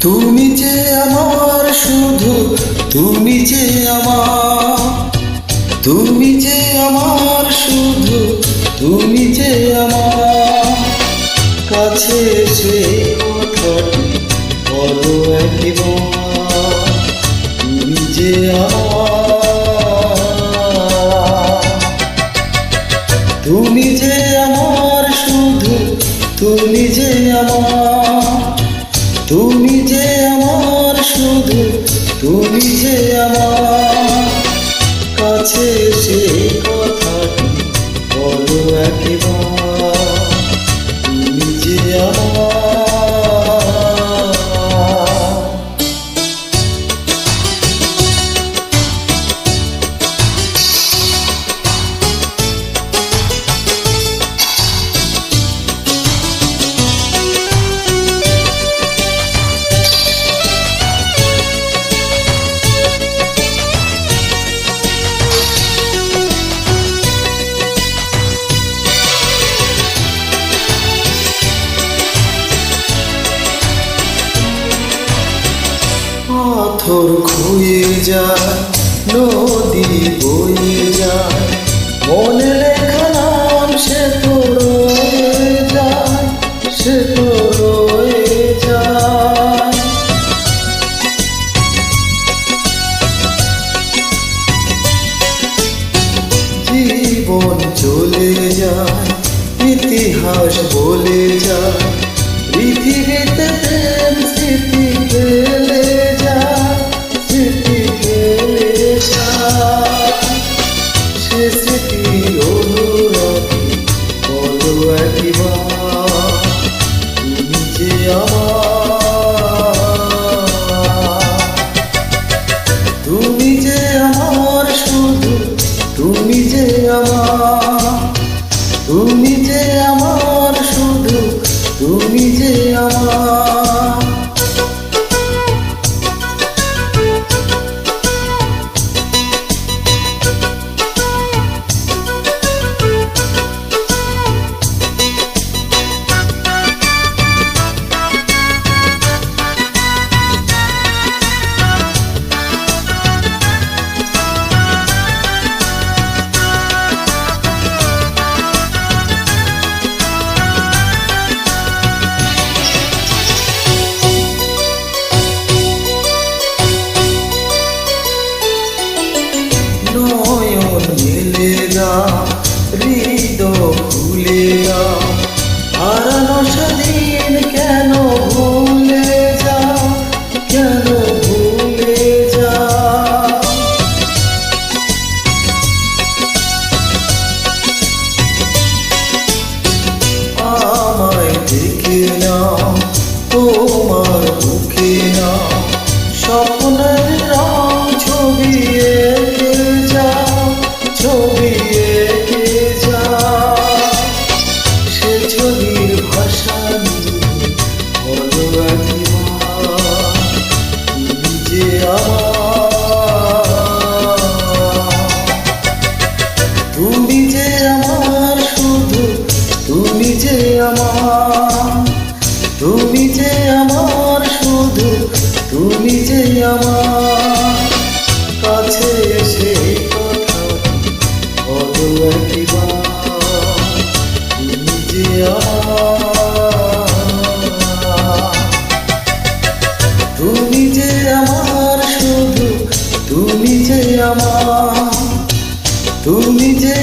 তুমি যে আমার শুধু, তুমি যে আমার, তুমি যে আমার শুধু, তুমি যে আমার কাছে এসে কথাটি বলো একবার, তুমি যে আমার, তুমি যে আমার শুধু, তুমি যে আমার, তুমি যে আমার শুধু, তুমি যে আমার কাছে এসে কথাটি বলো একবার, তুমি যে আমার। পাথর খুয়ে যায়, নদী বয়ে যায়, মনে লেখা নাম সে তো রয়ে যায়, সে তো রয়ে যায়। জীবন চলে যায়, ইতিহাস বলে যায়, পৃথিবীতে প্রেম স্মৃতি ফেলে যায়, স্মৃতি ফেলে যায়। সে স্মৃতির অনুরাগী বলো একবার, তুমি যে আমার, তুমি যে আমার শুধু, তুমি যে আমার, তুমি যে আমার শুধু, তুমি যে আমার। নয়ন মেলে না, হৃদয় খুলে না, হারানো সেদিন কেন ভুলে যাও, কেন ভুলে যাও। আমায় দেখে নাও, তোমার বুকে নাও, স্বপ্নের রং ছবি এঁকে যাও, ছবি এঁকে যাও। সে ছবির ভাষা নিয়ে বলো একবার, তুমি যে আমার, তুমি যে আমার শুধু, তুমি যে আমার, তুমি যে আমার শুধু, তুমি যে আমার কাছে এসে কথাটি বলো একবার, তুমি যে আমার, তুমি যে আমার শুধু, তুমি যে আমার, তুমি যে